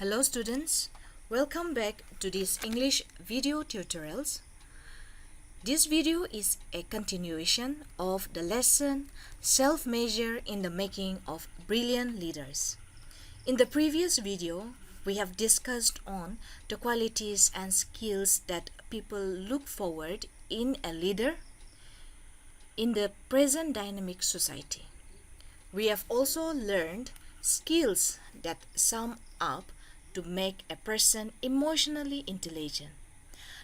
Hello students, welcome back to this English video tutorials. This video is a continuation of the lesson Self-Measure in the Making of Brilliant Leaders. In the previous video, we have discussed on the qualities and skills that people look forward in a leader in the present dynamic society. We have also learned skills that sum up to make a person emotionally intelligent.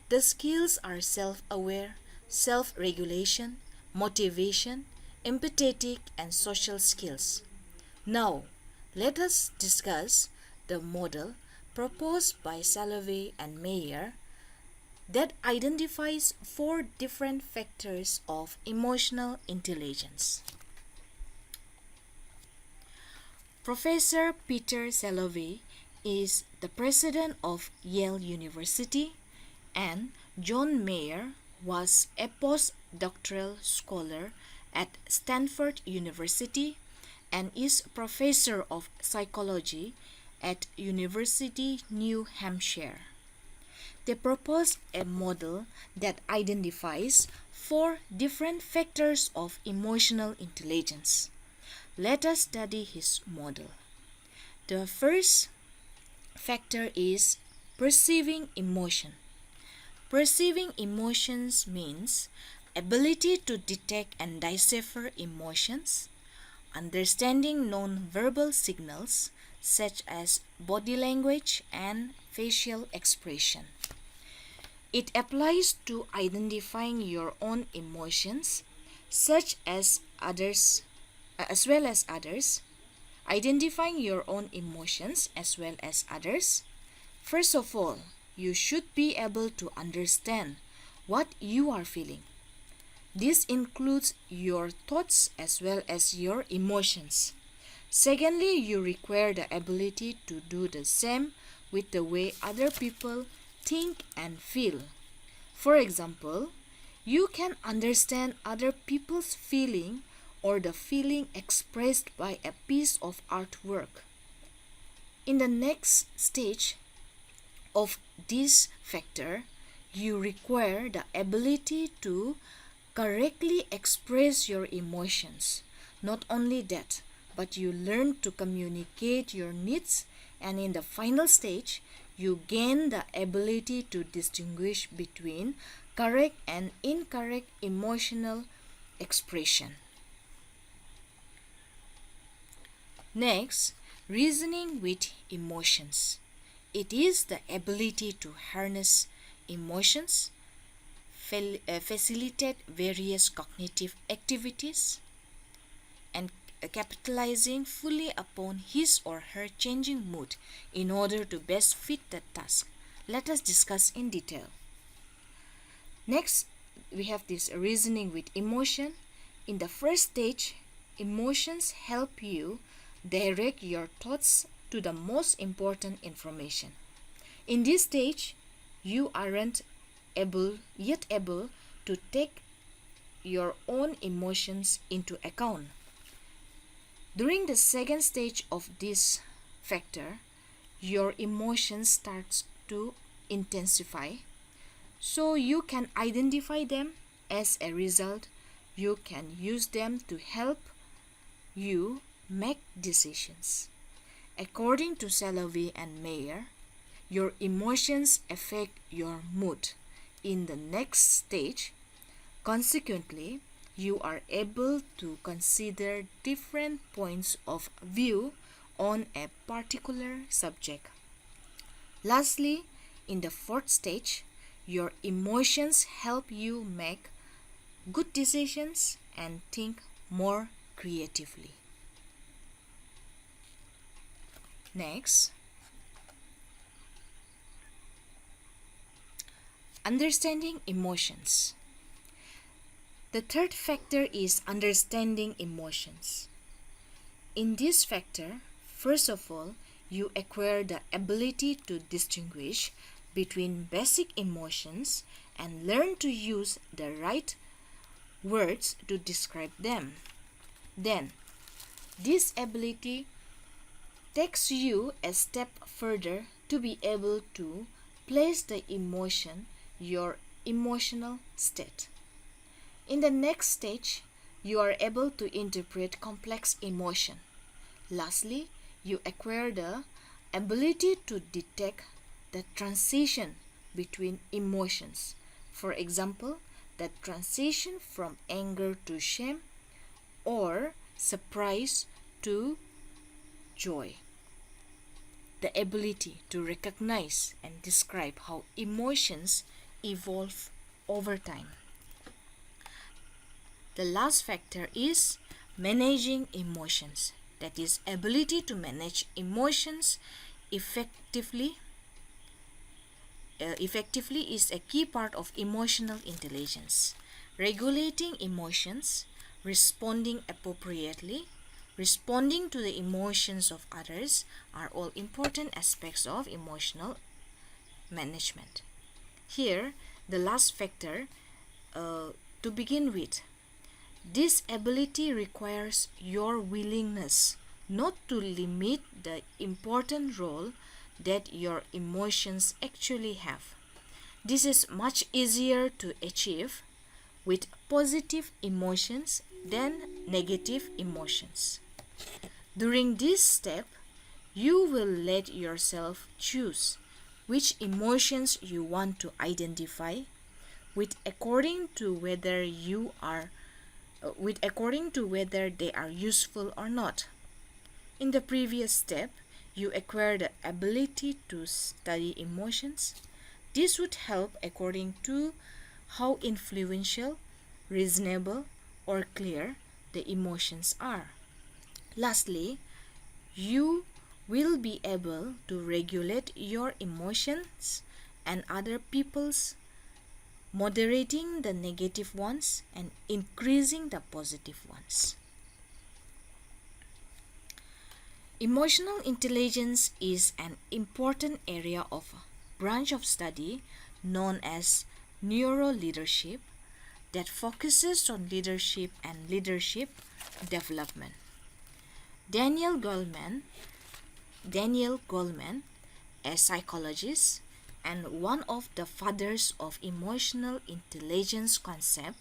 The skills are self-aware, self-regulation, motivation, empathetic, and social skills. Now, let us discuss the model proposed by Salovey and Mayer that identifies 4 different factors of emotional intelligence. Professor Peter Salovey is the president of Yale University, and John Mayer was a postdoctoral scholar at Stanford University and is professor of psychology at University New Hampshire. They proposed a model that identifies 4 different factors of emotional intelligence. Let us study his model. The first factor is perceiving emotion. Perceiving emotions means ability to detect and decipher emotions, understanding non-verbal signals such as body language and facial expression. It applies to identifying your own emotions such as well as others. Identifying your own emotions as well as others. First of all, you should be able to understand what you are feeling. This includes your thoughts as well as your emotions. Secondly, you require the ability to do the same with the way other people think and feel. For example, you can understand other people's feeling or the feeling expressed by a piece of artwork. In the next stage of this factor, you require the ability to correctly express your emotions. Not only that, but you learn to communicate your needs, and in the final stage, you gain the ability to distinguish between correct and incorrect emotional expression. Next, reasoning with emotions. It is the ability to harness emotions, facilitate various cognitive activities, and capitalizing fully upon his or her changing mood in order to best fit the task. Let us discuss in detail. Next, we have this reasoning with emotion. In the first stage, emotions help you direct your thoughts to the most important information. In this stage, you aren't yet able to take your own emotions into account. During the second stage of this factor, your emotions start to intensify, so you can identify them. As a result, you can use them to help you make decisions. According to Salovey and Mayer, your emotions affect your mood in the next stage. Consequently, you are able to consider different points of view on a particular subject. Lastly, in the fourth stage, your emotions help you make good decisions and think more creatively. Next, understanding emotions. The third factor is understanding emotions. In this factor, first of all, you acquire the ability to distinguish between basic emotions and learn to use the right words to describe them. Then, this ability takes you a step further to be able to place the emotion, your emotional state. In the next stage, you are able to interpret complex emotion. Lastly, you acquire the ability to detect the transition between emotions. For example, the transition from anger to shame or surprise to joy. The ability to recognize and describe how emotions evolve over time. The last factor is managing emotions. That is, ability to manage emotions effectively. Effectively is a key part of emotional intelligence. Regulating emotions, responding appropriately, responding to the emotions of others are all important aspects of emotional management. Here, the last factor to begin with. This ability requires your willingness not to limit the important role that your emotions actually have. This is much easier to achieve with positive emotions than negative emotions. During this step, you will let yourself choose which emotions you want to identify with according to whether they are useful or not. In the previous step, you acquire the ability to study emotions. This would help according to how influential, reasonable, or clear the emotions are. Lastly, you will be able to regulate your emotions and other people's, moderating the negative ones and increasing the positive ones. Emotional intelligence is an important area of branch of study known as neuroleadership that focuses on leadership and leadership development. Daniel Goleman, a psychologist and one of the fathers of emotional intelligence concept,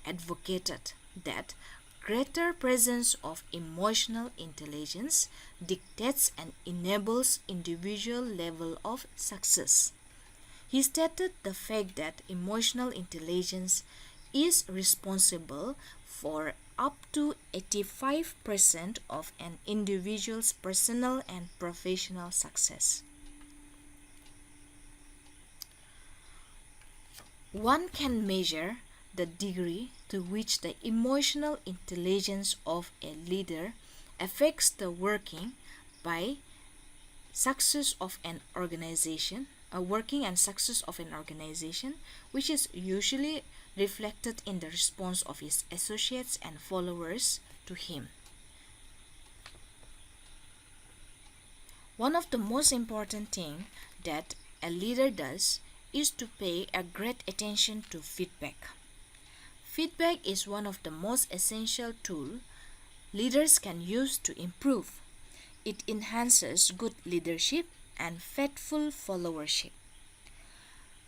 advocated that greater presence of emotional intelligence dictates and enables individual level of success. He stated the fact that emotional intelligence is responsible for up to 85% of an individual's personal and professional success. One can measure the degree to which the emotional intelligence of a leader affects the working by success of an organization, which is usually reflected in the response of his associates and followers to him. One of the most important things that a leader does is to pay a great attention to feedback. Feedback is one of the most essential tools leaders can use to improve. It enhances good leadership and faithful followership.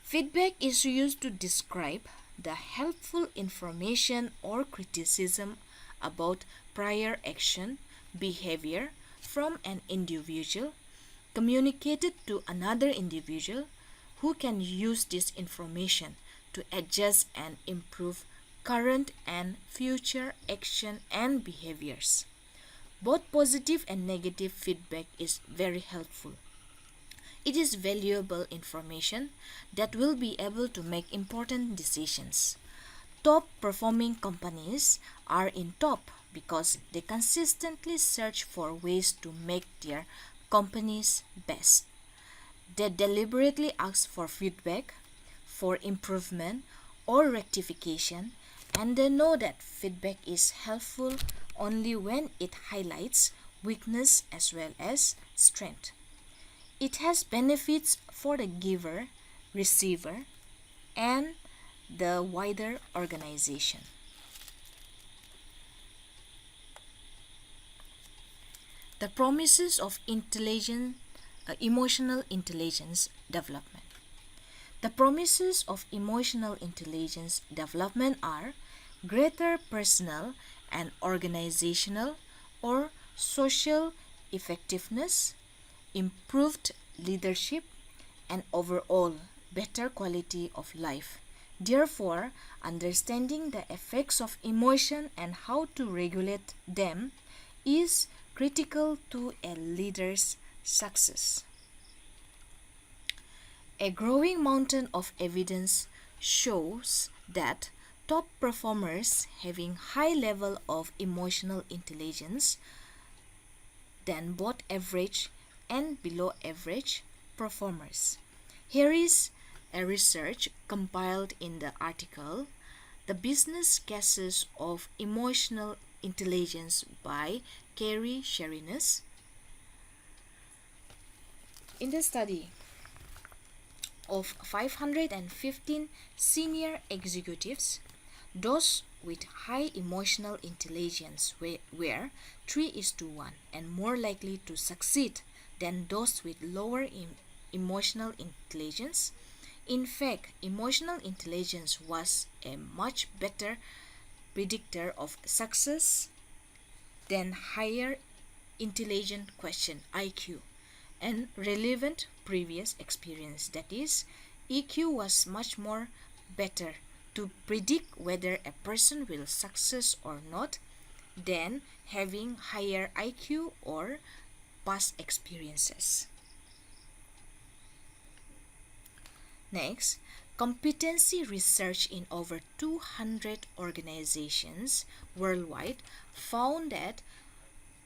Feedback is used to describe the helpful information or criticism about prior action, behavior from an individual communicated to another individual who can use this information to adjust and improve current and future action and behaviors. Both positive and negative feedback is very helpful. It is valuable information that will be able to make important decisions. Top performing companies are in top because they consistently search for ways to make their companies best. They deliberately ask for feedback, for improvement or rectification, and they know that feedback is helpful only when it highlights weakness as well as strength. It has benefits for the giver, receiver, and the wider organization. The promises of emotional intelligence development. The promises of emotional intelligence development are greater personal and organizational or social effectiveness, improved leadership, and overall better quality of life. Therefore, understanding the effects of emotion and how to regulate them is critical to a leader's success. A growing mountain of evidence shows that top performers having high level of emotional intelligence than both average and below average performers. Here is a research compiled in the article The Business Cases of Emotional Intelligence by Carrie Sherinas. In the study of 515 senior executives, those with high emotional intelligence were 3:1 and more likely to succeed than those with lower emotional intelligence. In fact, emotional intelligence was a much better predictor of success than higher intelligent quotient IQ and relevant previous experience. That is, EQ was much more better to predict whether a person will success or not than having higher IQ or past experiences. Next, competency research in over 200 organizations worldwide found that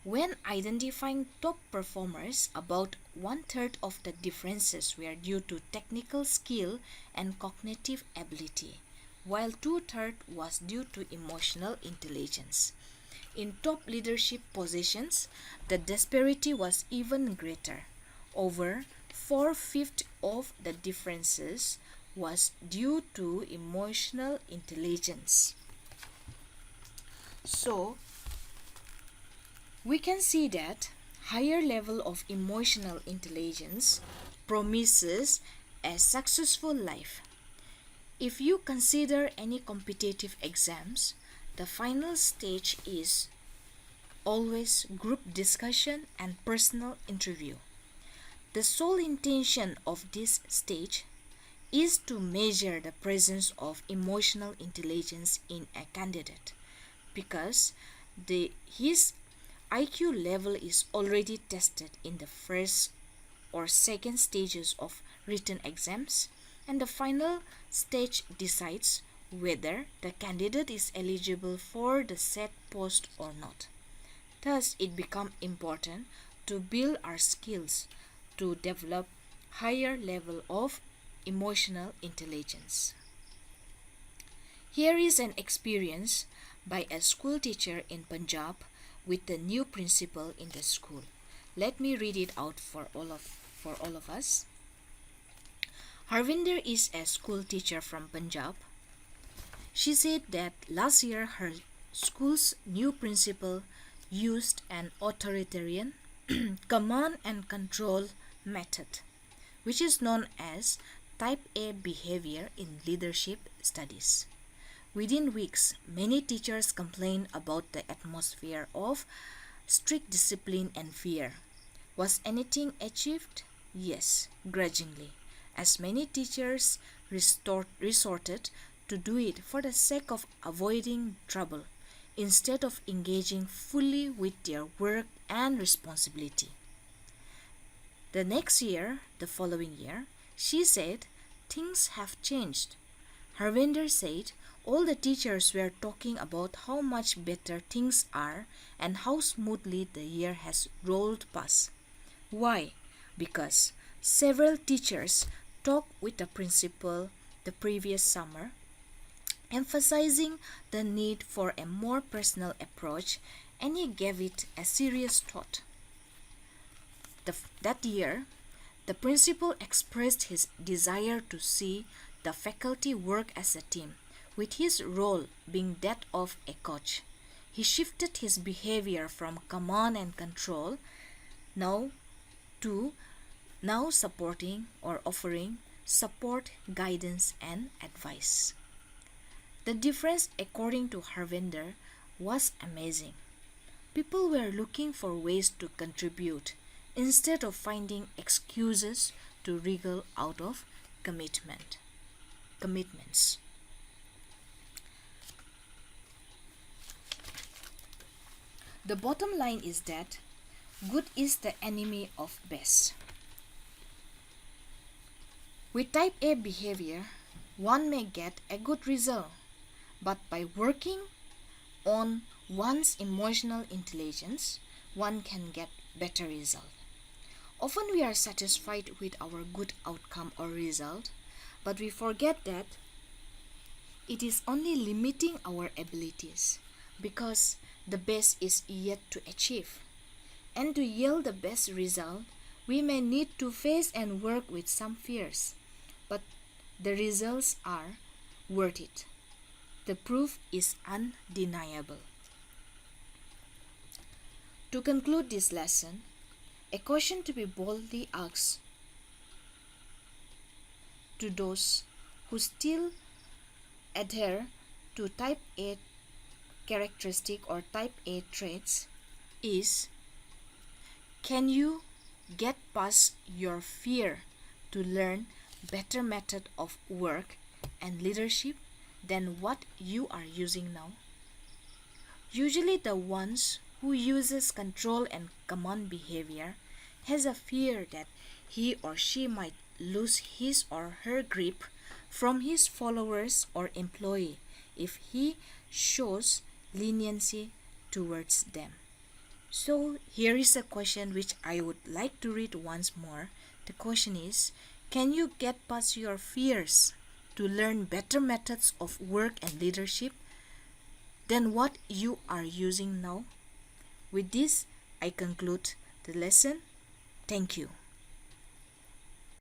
when identifying top performers, about 1/3 of the differences were due to technical skill and cognitive ability, while 2/3 was due to emotional intelligence. In top leadership positions, the disparity was even greater. Over 4/5 of the differences was due to emotional intelligence. So, we can see that higher level of emotional intelligence promises a successful life. If you consider any competitive exams, the final stage is always group discussion and personal interview. The sole intention of this stage is to measure the presence of emotional intelligence in a candidate because his IQ level is already tested in the first or second stages of written exams, and the final stage decides whether the candidate is eligible for the said post or not. Thus, it becomes important to build our skills to develop higher level of emotional intelligence. Here is an experience by a school teacher in Punjab with the new principal in the school. Let me read it out for all of us. Harvinder is a school teacher from Punjab. She said that last year her school's new principal used an authoritarian command and control method, which is known as Type A behavior in leadership studies. Within weeks, many teachers complained about the atmosphere of strict discipline and fear. Was anything achieved? Yes, grudgingly, as many teachers resorted to do it for the sake of avoiding trouble instead of engaging fully with their work and responsibility. The following year, she said, things have changed. Harvinder said, all the teachers were talking about how much better things are and how smoothly the year has rolled past. Why? Because several teachers talked with the principal the previous summer, emphasizing the need for a more personal approach, and he gave it a serious thought. That year, the principal expressed his desire to see the faculty work as a team, with his role being that of a coach. He shifted his behavior from command and control now to now supporting or offering support, guidance, and advice. The difference, according to Harvinder, was amazing. People were looking for ways to contribute instead of finding excuses to wriggle out of commitments. The bottom line is that good is the enemy of best. With type A behavior, one may get a good result, but by working on one's emotional intelligence, one can get better result. Often we are satisfied with our good outcome or result, but we forget that it is only limiting our abilities because the best is yet to achieve. And to yield the best result, we may need to face and work with some fears, but the results are worth it. The proof is undeniable. To conclude this lesson, a question to be boldly asked to those who still adhere to type A characteristic or type A traits is, can you get past your fear to learn better method of work and leadership than what you are using now? Usually the ones who uses control and command behavior has a fear that he or she might lose his or her grip from his followers or employee if he shows leniency towards them. So here is a question which I would like to read once more. The question is, can you get past your fears to learn better methods of work and leadership than what you are using now? With this, I conclude the lesson. Thank you.